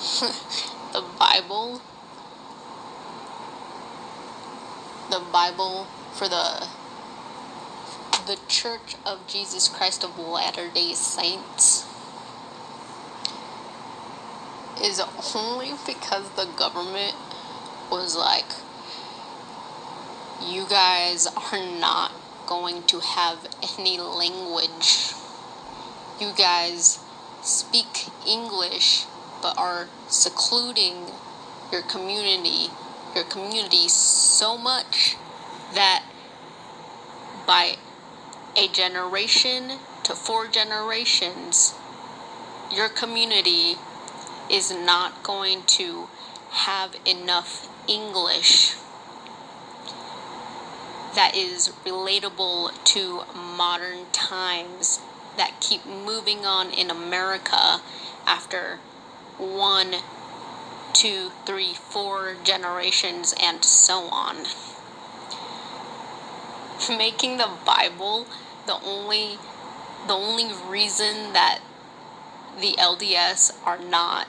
the Bible for the Church of Jesus Christ of Latter-day Saints is only because the government was like, you guys are not going to have any language. You guys speak English but are secluding your community so much that by a generation to 4 generations, your community is not going to have enough English that is relatable to modern times that keep moving on in America after 1, 2, 3, 4 generations and so on. Making the Bible the only reason that the LDS are not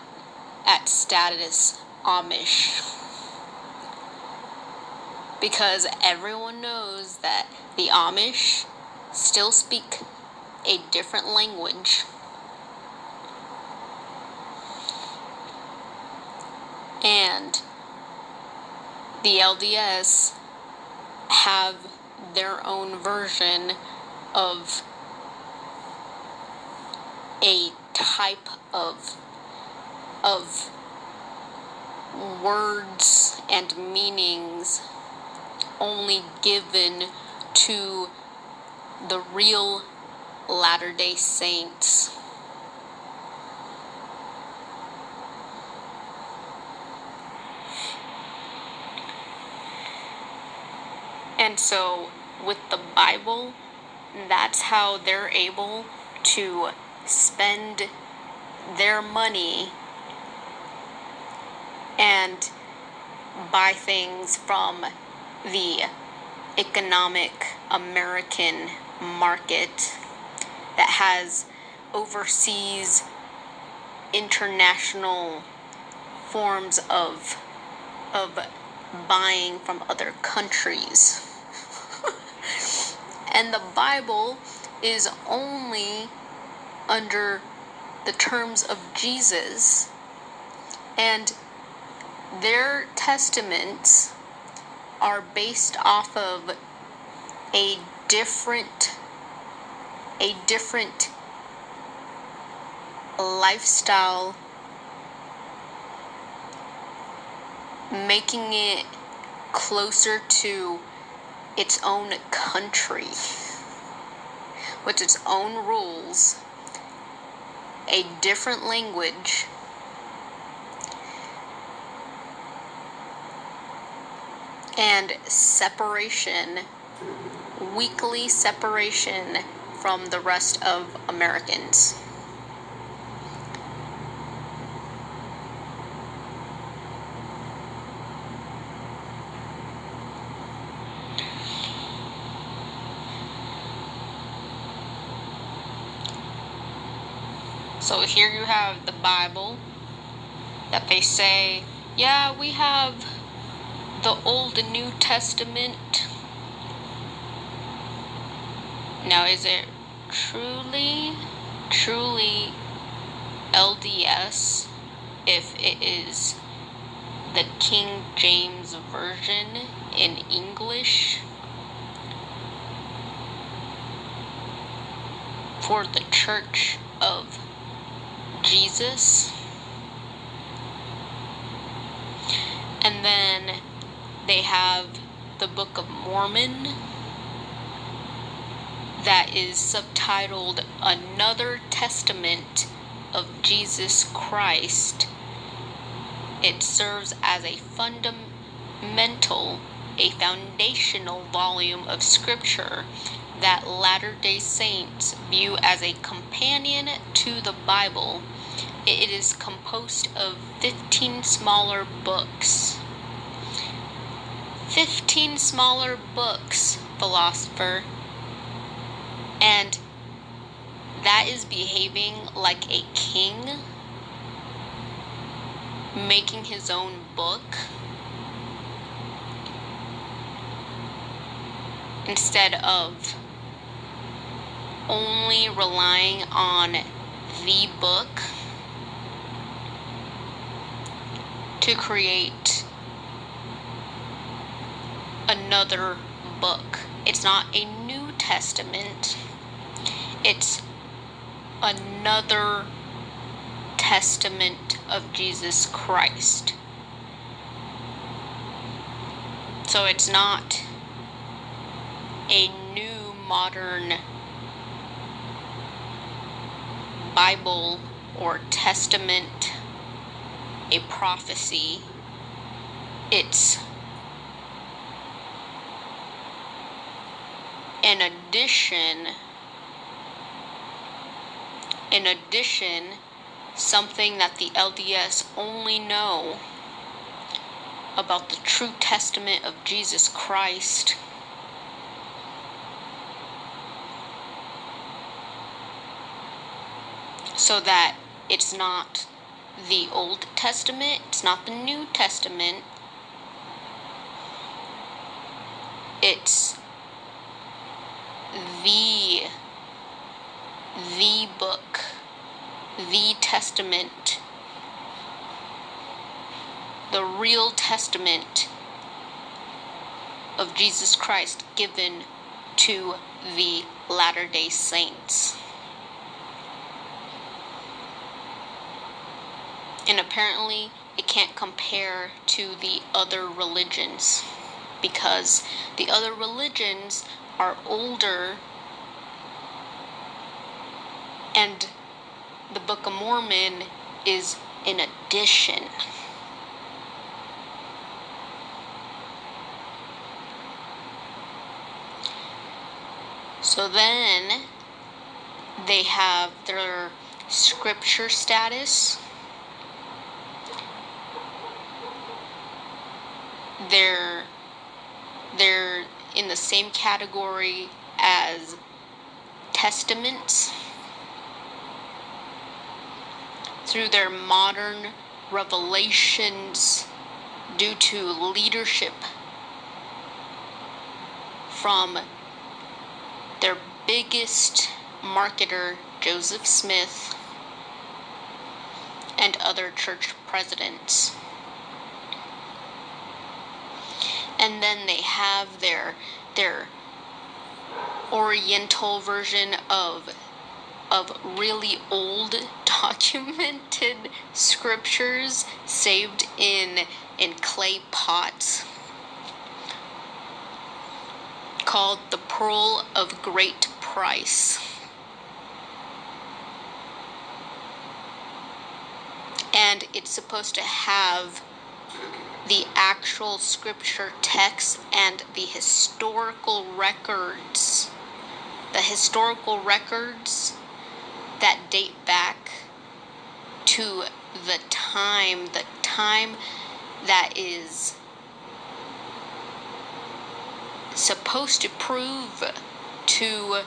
at status Amish. Because everyone knows that the Amish still speak a different language. And the LDS have their own version of a type of words and meanings only given to the real Latter-day Saints. And so with the Bible, that's how they're able to spend their money and buy things from the economic American market that has overseas international forms of buying from other countries. And the Bible is only under the terms of Jesus, and their testaments are based off of a different lifestyle, making it closer to its own country, with its own rules, a different language, and separation, weekly separation from the rest of Americans. So here you have the Bible that they say, yeah, we have the Old and New Testament. Now, is it truly LDS if it is the King James Version in English for the Church of Jesus? And then they have the Book of Mormon that is subtitled Another Testament of Jesus Christ. It serves as a foundational volume of scripture that Latter-day Saints view as a companion to the Bible. It is composed of 15 smaller books. 15 smaller books, philosopher. And that is behaving like a king. making his own book instead of only relying on the book to create another book. It's not a New Testament. It's another testament of Jesus Christ. So it's not a new modern Bible or testament, a prophecy. It's in addition, something that the LDS only know about the true testament of Jesus Christ. So that it's not the Old Testament, it's not the New Testament, it's the book, the testament, the real testament of Jesus Christ given to the Latter-day Saints. And apparently it can't compare to the other religions, because the other religions are older, and the Book of Mormon is an addition. So then they have their scripture status. They're in the same category as testaments through their modern revelations due to leadership from their biggest marketer, Joseph Smith, and other church presidents. And then they have their Oriental version of really old documented scriptures saved in clay pots, called the Pearl of Great Price. And it's supposed to have the actual scripture text and the historical records. The historical records that date back to the time that is supposed to prove to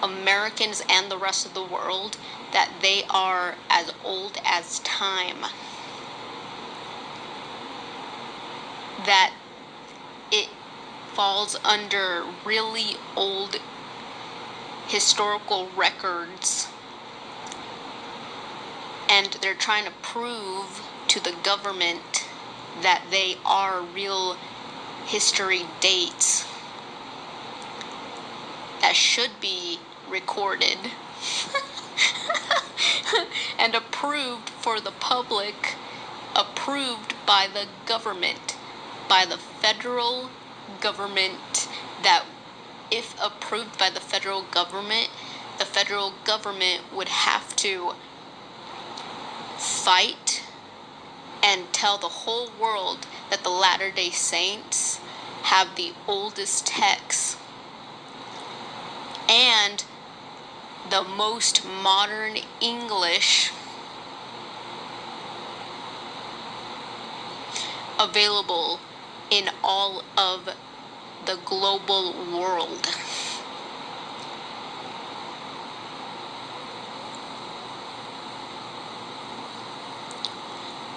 Americans and the rest of the world that they are as old as time. That it falls under really old historical records, and they're trying to prove to the government that they are real history dates that should be recorded and approved for the public, approved by the government, by the federal government, that if approved by the federal government would have to fight and tell the whole world that the Latter-day Saints have the oldest texts and the most modern English available in all of the global world.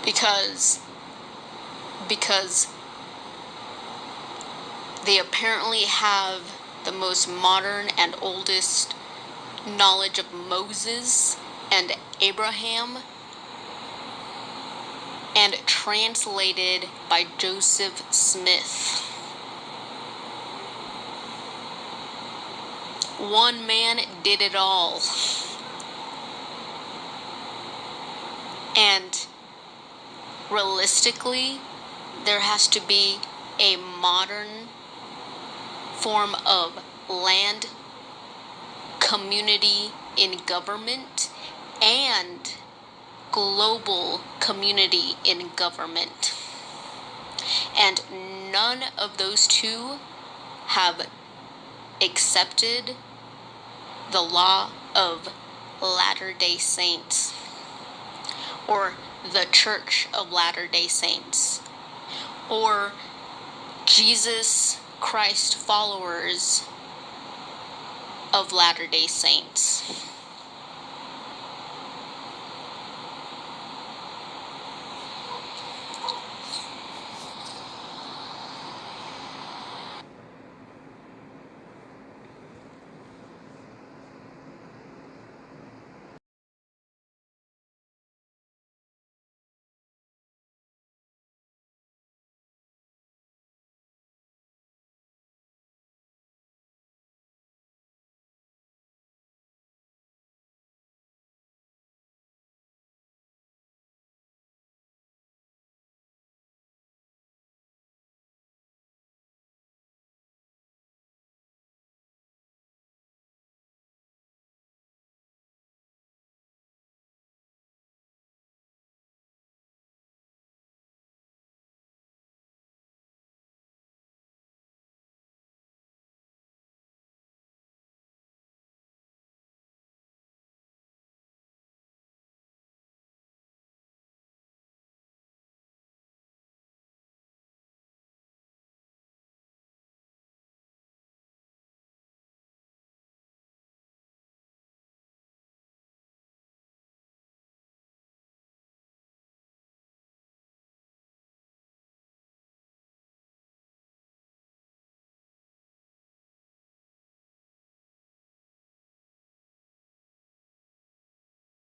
because they apparently have the most modern and oldest knowledge of Moses and Abraham, and translated by Joseph Smith. One man did it all. And realistically, there has to be a modern form of land, community in government, and global community in government. And none of those two have accepted the law of Latter-day Saints, or the Church of Latter-day Saints, or Jesus Christ followers of Latter-day Saints.